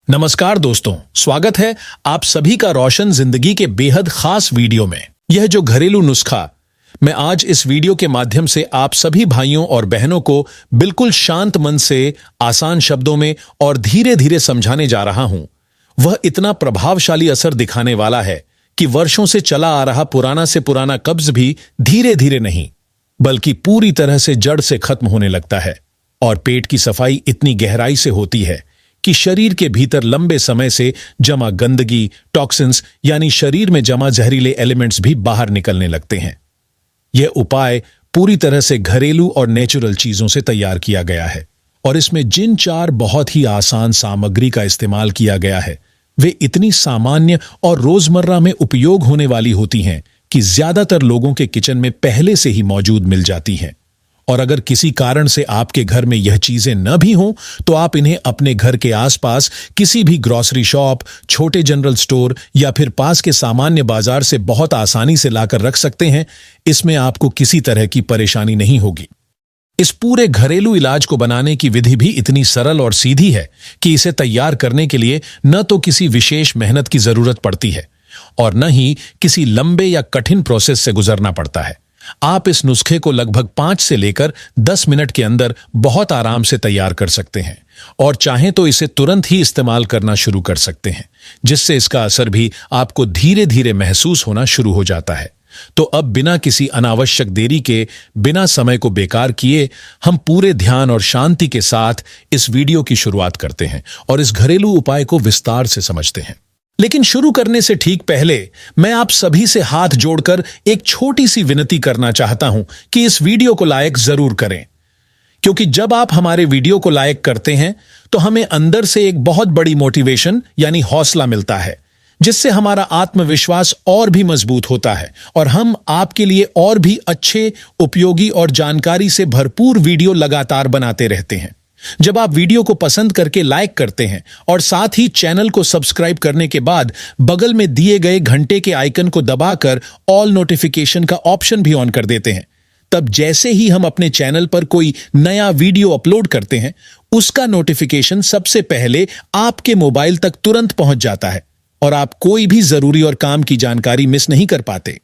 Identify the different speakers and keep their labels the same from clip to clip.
Speaker 1: नमस्कार दोस्तों, स्वागत है आप सभी का रोशन जिंदगी के बेहद खास वीडियो में। यह जो घरेलू नुस्खा मैं आज इस वीडियो के माध्यम से आप सभी भाइयों और बहनों को बिल्कुल शांत मन से, आसान शब्दों में और धीरे धीरे समझाने जा रहा हूं, वह इतना प्रभावशाली असर दिखाने वाला है कि वर्षों से चला आ रहा पुराना से पुराना कब्ज भी धीरे धीरे नहीं बल्कि पूरी तरह से जड़ से खत्म होने लगता है। और पेट की सफाई इतनी गहराई से होती है कि शरीर के भीतर लंबे समय से जमा गंदगी, टॉक्सिन्स यानी शरीर में जमा जहरीले एलिमेंट्स भी बाहर निकलने लगते हैं। यह उपाय पूरी तरह से घरेलू और नेचुरल चीजों से तैयार किया गया है और इसमें जिन 4 बहुत ही आसान सामग्री का इस्तेमाल किया गया है वे इतनी सामान्य और रोजमर्रा में उपयोग होने वाली होती हैं कि ज्यादातर लोगों के किचन में पहले से ही मौजूद मिल जाती हैं। और अगर किसी कारण से आपके घर में यह चीजें न भी हों तो आप इन्हें अपने घर के आसपास किसी भी ग्रोसरी शॉप, छोटे जनरल स्टोर या फिर पास के सामान्य बाजार से बहुत आसानी से लाकर रख सकते हैं। इसमें आपको किसी तरह की परेशानी नहीं होगी। इस पूरे घरेलू इलाज को बनाने की विधि भी इतनी सरल और सीधी है कि इसे तैयार करने के लिए न तो किसी विशेष मेहनत की जरूरत पड़ती है और न ही किसी लंबे या कठिन प्रोसेस से गुजरना पड़ता है। आप इस नुस्खे को लगभग 5 से लेकर 10 मिनट के अंदर बहुत आराम से तैयार कर सकते हैं और चाहें तो इसे तुरंत ही इस्तेमाल करना शुरू कर सकते हैं, जिससे इसका असर भी आपको धीरे धीरे महसूस होना शुरू हो जाता है। तो अब बिना किसी अनावश्यक देरी के, बिना समय को बेकार किए, हम पूरे ध्यान और शांति के साथ इस वीडियो की शुरुआत करते हैं और इस घरेलू उपाय को विस्तार से समझते हैं। लेकिन शुरू करने से ठीक पहले मैं आप सभी से हाथ जोड़कर एक छोटी सी विनती करना चाहता हूं कि इस वीडियो को लाइक जरूर करें, क्योंकि जब आप हमारे वीडियो को लाइक करते हैं तो हमें अंदर से एक बहुत बड़ी मोटिवेशन यानी हौसला मिलता है, जिससे हमारा आत्मविश्वास और भी मजबूत होता है और हम आपके लिए और भी अच्छे, उपयोगी और जानकारी से भरपूर वीडियो लगातार बनाते रहते हैं। जब आप वीडियो को पसंद करके लाइक करते हैं और साथ ही चैनल को सब्सक्राइब करने के बाद बगल में दिए गए घंटे के आइकन को दबाकर ऑल नोटिफिकेशन का ऑप्शन भी ऑन कर देते हैं, तब जैसे ही हम अपने चैनल पर कोई नया वीडियो अपलोड करते हैं उसका नोटिफिकेशन सबसे पहले आपके मोबाइल तक तुरंत पहुंच जाता है और आप कोई भी जरूरी और काम की जानकारी मिस नहीं कर पाते।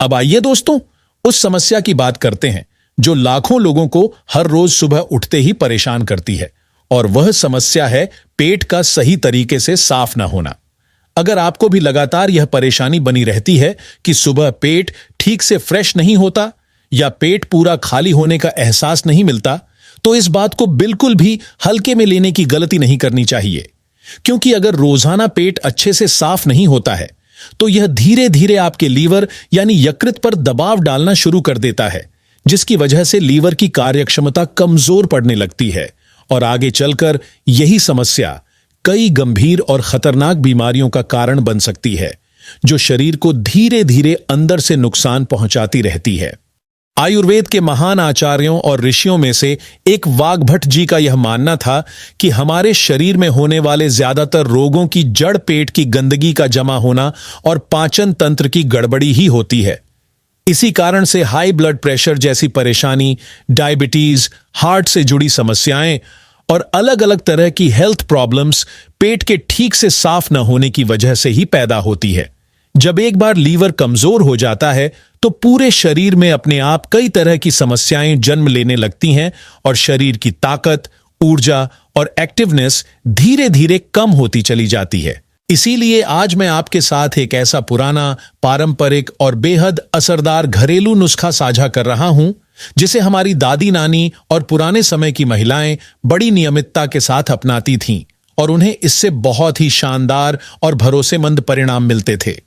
Speaker 1: अब आइए दोस्तों, उस समस्या की बात करते हैं जो लाखों लोगों को हर रोज सुबह उठते ही परेशान करती है, और वह समस्या है पेट का सही तरीके से साफ ना होना। अगर आपको भी लगातार यह परेशानी बनी रहती है कि सुबह पेट ठीक से फ्रेश नहीं होता या पेट पूरा खाली होने का एहसास नहीं मिलता, तो इस बात को बिल्कुल भी हल्के में लेने की गलती नहीं करनी चाहिए, क्योंकि अगर रोजाना पेट अच्छे से साफ नहीं होता है तो यह धीरे धीरे आपके लीवर यानी यकृत पर दबाव डालना शुरू कर देता है, जिसकी वजह से लीवर की कार्यक्षमता कमजोर पड़ने लगती है और आगे चलकर यही समस्या कई गंभीर और खतरनाक बीमारियों का कारण बन सकती है, जो शरीर को धीरे धीरे अंदर से नुकसान पहुंचाती रहती है। आयुर्वेद के महान आचार्यों और ऋषियों में से एक वाग्भट जी का यह मानना था कि हमारे शरीर में होने वाले ज्यादातर रोगों की जड़ पेट की गंदगी का जमा होना और पाचन तंत्र की गड़बड़ी ही होती है। इसी कारण से हाई ब्लड प्रेशर जैसी परेशानी, डायबिटीज, हार्ट से जुड़ी समस्याएं और अलग अलग तरह की हेल्थ प्रॉब्लम्स पेट के ठीक से साफ न होने की वजह से ही पैदा होती है। जब एक बार लीवर कमजोर हो जाता है तो पूरे शरीर में अपने आप कई तरह की समस्याएं जन्म लेने लगती हैं और शरीर की ताकत, ऊर्जा और एक्टिवनेस धीरे धीरे कम होती चली जाती है। इसीलिए आज मैं आपके साथ एक ऐसा पुराना, पारंपरिक और बेहद असरदार घरेलू नुस्खा साझा कर रहा हूं, जिसे हमारी दादी नानी और पुराने समय की महिलाएं बड़ी नियमितता के साथ अपनाती थीं और उन्हें इससे बहुत ही शानदार और भरोसेमंद परिणाम मिलते थे।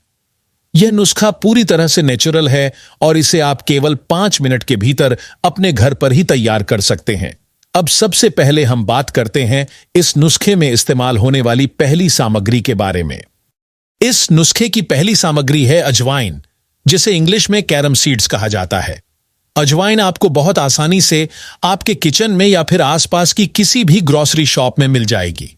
Speaker 1: यह नुस्खा पूरी तरह से नेचुरल है और इसे आप केवल 5 मिनट के भीतर अपने घर पर ही तैयार कर सकते हैं। अब सबसे पहले हम बात करते हैं इस नुस्खे में इस्तेमाल होने वाली पहली सामग्री के बारे में। इस नुस्खे की पहली सामग्री है अजवाइन, जिसे इंग्लिश में कैरम सीड्स कहा जाता है। अजवाइन आपको बहुत आसानी से आपके किचन में या फिर आसपास की किसी भी ग्रोसरी शॉप में मिल जाएगी।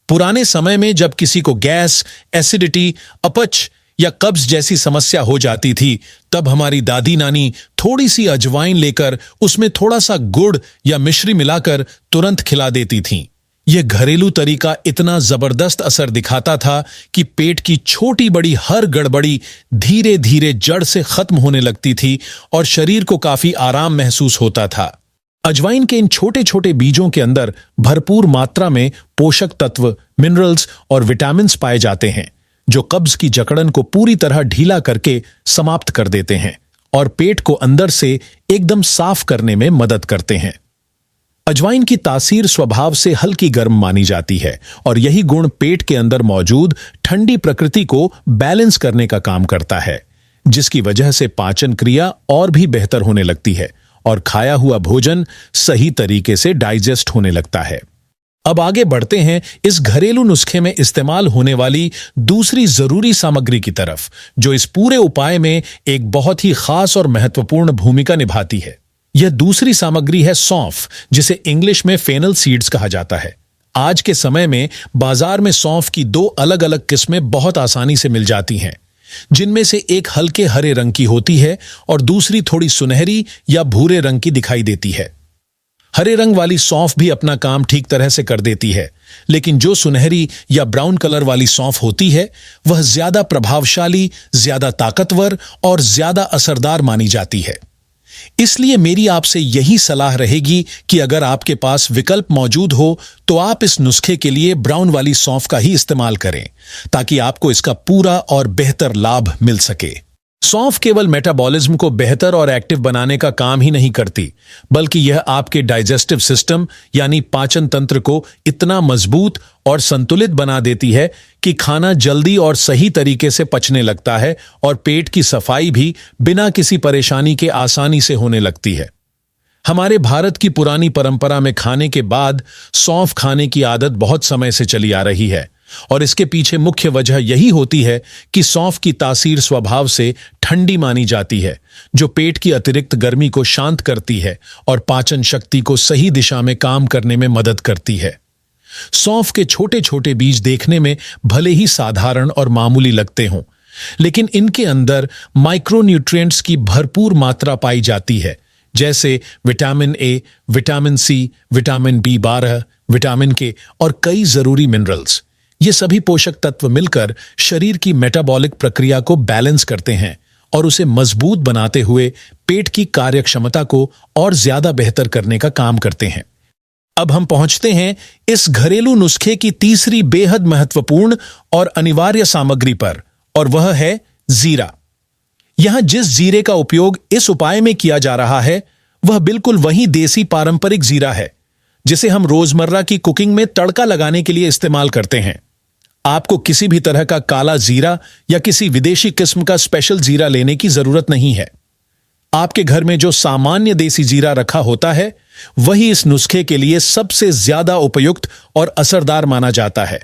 Speaker 1: पुराने समय में जब किसी को गैस, एसिडिटी, अपच या कब्ज जैसी समस्या हो जाती थी, तब हमारी दादी नानी थोड़ी सी अजवाइन लेकर उसमें थोड़ा सा गुड़ या मिश्री मिलाकर तुरंत खिला देती थीं। यह घरेलू तरीका इतना जबरदस्त असर दिखाता था कि पेट की छोटी बड़ी हर गड़बड़ी धीरे धीरे जड़ से खत्म होने लगती थी और शरीर को काफी आराम महसूस होता था। अजवाइन के इन छोटे छोटे बीजों के अंदर भरपूर मात्रा में पोषक तत्व, मिनरल्स और विटामिन्स पाए जाते हैं, जो कब्ज की जकड़न को पूरी तरह ढीला करके समाप्त कर देते हैं और पेट को अंदर से एकदम साफ करने में मदद करते हैं। अजवाइन की तासीर स्वभाव से हल्की गर्म मानी जाती है और यही गुण पेट के अंदर मौजूद ठंडी प्रकृति को बैलेंस करने का काम करता है, जिसकी वजह से पाचन क्रिया और भी बेहतर होने लगती है और खाया हुआ भोजन सही तरीके से डाइजेस्ट होने लगता है। अब आगे बढ़ते हैं इस घरेलू नुस्खे में इस्तेमाल होने वाली दूसरी जरूरी सामग्री की तरफ, जो इस पूरे उपाय में एक बहुत ही खास और महत्वपूर्ण भूमिका निभाती है। यह दूसरी सामग्री है सौंफ, जिसे इंग्लिश में फेनल सीड्स कहा जाता है। आज के समय में बाजार में सौंफ की दो अलग अलग किस्में बहुत आसानी से मिल जाती हैं, जिनमें से एक हल्के हरे रंग की होती है और दूसरी थोड़ी सुनहरी या भूरे रंग की दिखाई देती है। हरे रंग वाली सौंफ भी अपना काम ठीक तरह से कर देती है, लेकिन जो सुनहरी या ब्राउन कलर वाली सौंफ होती है वह ज्यादा प्रभावशाली, ज्यादा ताकतवर और ज्यादा असरदार मानी जाती है। इसलिए मेरी आपसे यही सलाह रहेगी कि अगर आपके पास विकल्प मौजूद हो तो आप इस नुस्खे के लिए ब्राउन वाली सौंफ का ही इस्तेमाल करें, ताकि आपको इसका पूरा और बेहतर लाभ मिल सके। सौंफ केवल मेटाबॉलिज्म को बेहतर और एक्टिव बनाने का काम ही नहीं करती, बल्कि यह आपके डाइजेस्टिव सिस्टम यानी पाचन तंत्र को इतना मजबूत और संतुलित बना देती है कि खाना जल्दी और सही तरीके से पचने लगता है और पेट की सफाई भी बिना किसी परेशानी के आसानी से होने लगती है। हमारे भारत की पुरानी परंपरा में खाने के बाद सौंफ खाने की आदत बहुत समय से चली आ रही है और इसके पीछे मुख्य वजह यही होती है कि सौंफ की तासीर स्वभाव से ठंडी मानी जाती है, जो पेट की अतिरिक्त गर्मी को शांत करती है और पाचन शक्ति को सही दिशा में काम करने में मदद करती है। सौंफ के छोटे छोटे बीज देखने में भले ही साधारण और मामूली लगते हों, लेकिन इनके अंदर माइक्रोन्यूट्रिएंट्स की भरपूर मात्रा पाई जाती है, जैसे vitamin A, vitamin C, vitamin B12, vitamin K और कई जरूरी मिनरल्स। ये सभी पोषक तत्व मिलकर शरीर की मेटाबॉलिक प्रक्रिया को बैलेंस करते हैं और उसे मजबूत बनाते हुए पेट की कार्यक्षमता को और ज्यादा बेहतर करने का काम करते हैं। अब हम पहुंचते हैं इस घरेलू नुस्खे की तीसरी बेहद महत्वपूर्ण और अनिवार्य सामग्री पर, और वह है जीरा। यहां जिस जीरे का उपयोग इस उपाय में किया जा रहा है वह बिल्कुल वही देसी पारंपरिक जीरा है जिसे हम रोजमर्रा की कुकिंग में तड़का लगाने के लिए इस्तेमाल करते हैं। आपको किसी भी तरह का काला जीरा या किसी विदेशी किस्म का स्पेशल जीरा लेने की जरूरत नहीं है। आपके घर में जो सामान्य देसी जीरा रखा होता है वही इस नुस्खे के लिए सबसे ज्यादा उपयुक्त और असरदार माना जाता है।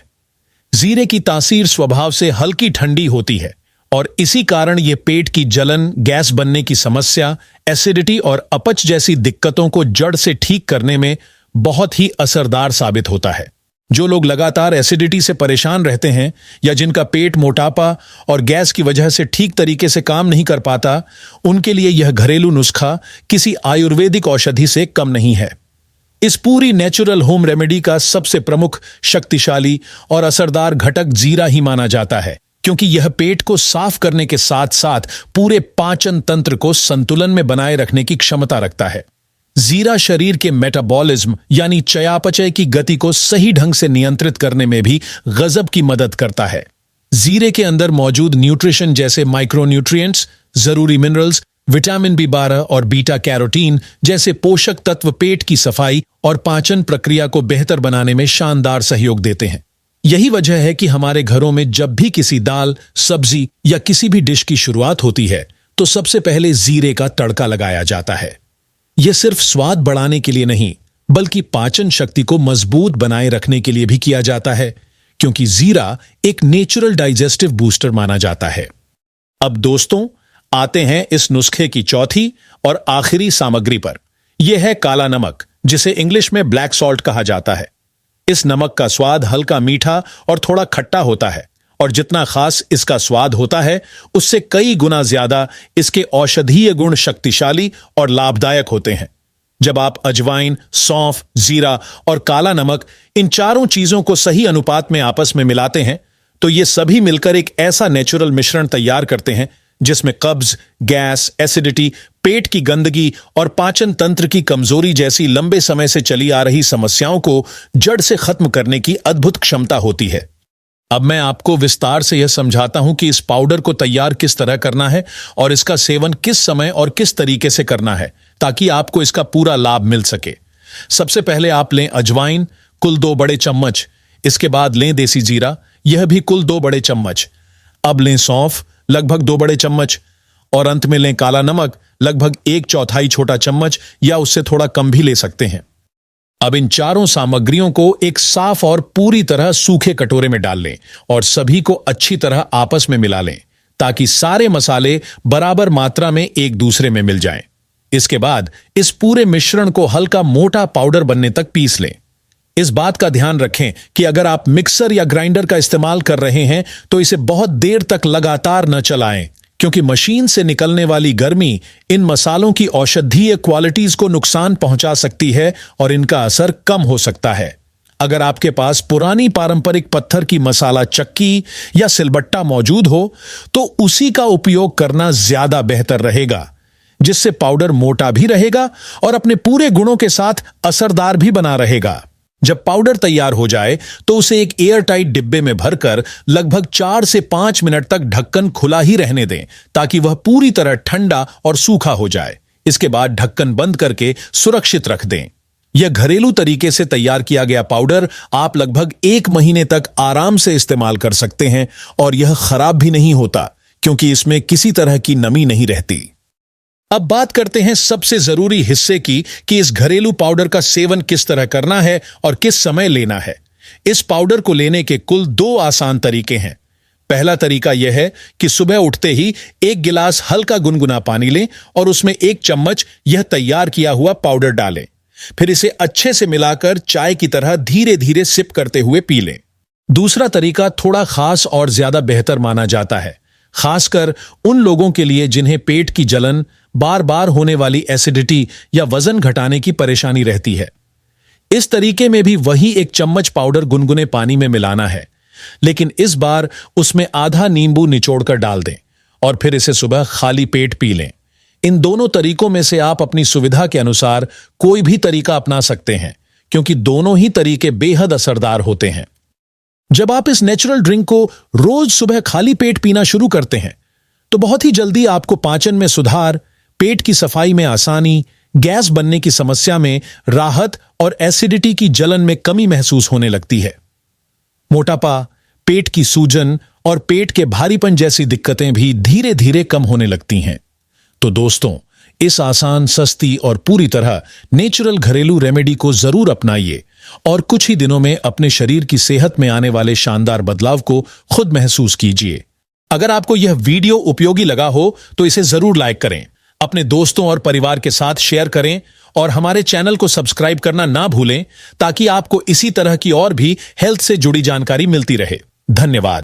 Speaker 1: जीरे की तासीर स्वभाव से हल्की ठंडी होती है और इसी कारण यह पेट की जलन, गैस बनने की समस्या, एसिडिटी और अपच जैसी दिक्कतों को जड़ से ठीक करने में बहुत ही असरदार साबित होता है। जो लोग लगातार एसिडिटी से परेशान रहते हैं या जिनका पेट मोटापा और गैस की वजह से ठीक तरीके से काम नहीं कर पाता, उनके लिए यह घरेलू नुस्खा किसी आयुर्वेदिक औषधि से कम नहीं है। इस पूरी नेचुरल होम रेमेडी का सबसे प्रमुख, शक्तिशाली और असरदार घटक जीरा ही माना जाता है, क्योंकि यह पेट को साफ करने के साथ साथ पूरे पाचन तंत्र को संतुलन में बनाए रखने की क्षमता रखता है। जीरा शरीर के मेटाबॉलिज्म यानी चयापचय की गति को सही ढंग से नियंत्रित करने में भी गजब की मदद करता है। जीरे के अंदर मौजूद न्यूट्रिशन जैसे माइक्रोन्यूट्रिएंट्स, जरूरी मिनरल्स, विटामिन B12 और बीटा कैरोटीन जैसे पोषक तत्व पेट की सफाई और पाचन प्रक्रिया को बेहतर बनाने में शानदार सहयोग देते हैं। यही वजह है कि हमारे घरों में जब भी किसी दाल, सब्जी या किसी भी डिश की शुरुआत होती है तो सबसे पहले जीरे का तड़का लगाया जाता है। यह सिर्फ स्वाद बढ़ाने के लिए नहीं, बल्कि पाचन शक्ति को मजबूत बनाए रखने के लिए भी किया जाता है, क्योंकि जीरा एक नेचुरल डाइजेस्टिव बूस्टर माना जाता है। अब दोस्तों, आते हैं इस नुस्खे की चौथी और आखिरी सामग्री पर। यह है काला नमक, जिसे इंग्लिश में ब्लैक सॉल्ट कहा जाता है। इस नमक का स्वाद हल्का मीठा और थोड़ा खट्टा होता है, और जितना खास इसका स्वाद होता है उससे कई गुना ज्यादा इसके औषधीय गुण शक्तिशाली और लाभदायक होते हैं। जब आप अजवाइन, सौंफ, जीरा और काला नमक इन चारों चीजों को सही अनुपात में आपस में मिलाते हैं तो ये सभी मिलकर एक ऐसा नेचुरल मिश्रण तैयार करते हैं जिसमें कब्ज, गैस, एसिडिटी, पेट की गंदगी और पाचन तंत्र की कमजोरी जैसी लंबे समय से चली आ रही समस्याओं को जड़ से खत्म करने की अद्भुत क्षमता होती है। अब मैं आपको विस्तार से यह समझाता हूं कि इस पाउडर को तैयार किस तरह करना है और इसका सेवन किस समय और किस तरीके से करना है ताकि आपको इसका पूरा लाभ मिल सके। सबसे पहले आप लें अजवाइन, कुल 2 बड़े चम्मच। इसके बाद लें देसी जीरा, यह भी कुल 2 बड़े चम्मच। अब लें सौंफ, लगभग 2 बड़े चम्मच। और अंत में लें काला नमक, लगभग 1/4 छोटा चम्मच या उससे थोड़ा कम भी ले सकते हैं। अब इन चारों सामग्रियों को एक साफ और पूरी तरह सूखे कटोरे में डाल लें और सभी को अच्छी तरह आपस में मिला लें ताकि सारे मसाले बराबर मात्रा में एक दूसरे में मिल जाएं। इसके बाद इस पूरे मिश्रण को हल्का मोटा पाउडर बनने तक पीस लें। इस बात का ध्यान रखें कि अगर आप मिक्सर या ग्राइंडर का इस्तेमाल कर रहे हैं तो इसे बहुत देर तक लगातार न चलाएं, क्योंकि मशीन से निकलने वाली गर्मी इन मसालों की औषधीय क्वालिटीज को नुकसान पहुंचा सकती है और इनका असर कम हो सकता है। अगर आपके पास पुरानी पारंपरिक पत्थर की मसाला चक्की या सिलबट्टा मौजूद हो तो उसी का उपयोग करना ज्यादा बेहतर रहेगा, जिससे पाउडर मोटा भी रहेगा और अपने पूरे गुणों के साथ असरदार भी बना रहेगा। जब पाउडर तैयार हो जाए तो उसे एक एयर टाइट डिब्बे में भरकर लगभग 4 से 5 मिनट तक ढक्कन खुला ही रहने दें ताकि वह पूरी तरह ठंडा और सूखा हो जाए। इसके बाद ढक्कन बंद करके सुरक्षित रख दें। यह घरेलू तरीके से तैयार किया गया पाउडर आप लगभग 1 महीने तक आराम से इस्तेमाल कर सकते हैं और यह खराब भी नहीं होता क्योंकि इसमें किसी तरह की नमी नहीं रहती। अब बात करते हैं सबसे जरूरी हिस्से की कि इस घरेलू पाउडर का सेवन किस तरह करना है और किस समय लेना है। इस पाउडर को लेने के कुल 2 आसान तरीके हैं। पहला तरीका यह है कि सुबह उठते ही 1 गिलास हल्का गुनगुना पानी लें और उसमें 1 चम्मच यह तैयार किया हुआ पाउडर डालें। फिर इसे अच्छे से मिलाकर चाय की तरह धीरे धीरे सिप करते हुए पी लें। दूसरा तरीका थोड़ा खास और ज्यादा बेहतर माना जाता है, खासकर उन लोगों के लिए जिन्हें पेट की जलन, बार बार होने वाली एसिडिटी या वजन घटाने की परेशानी रहती है। इस तरीके में भी वही 1 चम्मच पाउडर गुनगुने पानी में मिलाना है, लेकिन इस बार उसमें आधा नींबू निचोड़कर डाल दें और फिर इसे सुबह खाली पेट पी लें। इन दोनों तरीकों में से आप अपनी सुविधा के अनुसार कोई भी तरीका अपना सकते हैं, क्योंकि दोनों ही तरीके बेहद असरदार होते हैं। जब आप इस नेचुरल ड्रिंक को रोज सुबह खाली पेट पीना शुरू करते हैं तो बहुत ही जल्दी आपको पाचन में सुधार, पेट की सफाई में आसानी, गैस बनने की समस्या में राहत और एसिडिटी की जलन में कमी महसूस होने लगती है। मोटापा, पेट की सूजन और पेट के भारीपन जैसी दिक्कतें भी धीरे धीरे कम होने लगती हैं। तो दोस्तों, इस आसान, सस्ती और पूरी तरह नेचुरल घरेलू रेमेडी को जरूर अपनाइए और कुछ ही दिनों में अपने शरीर की सेहत में आने वाले शानदार बदलाव को खुद महसूस कीजिए। अगर आपको यह वीडियो उपयोगी लगा हो तो इसे जरूर लाइक करें, अपने दोस्तों और परिवार के साथ शेयर करें और हमारे चैनल को सब्सक्राइब करना ना भूलें ताकि आपको इसी तरह की और भी हेल्थ से जुड़ी जानकारी मिलती रहे। धन्यवाद।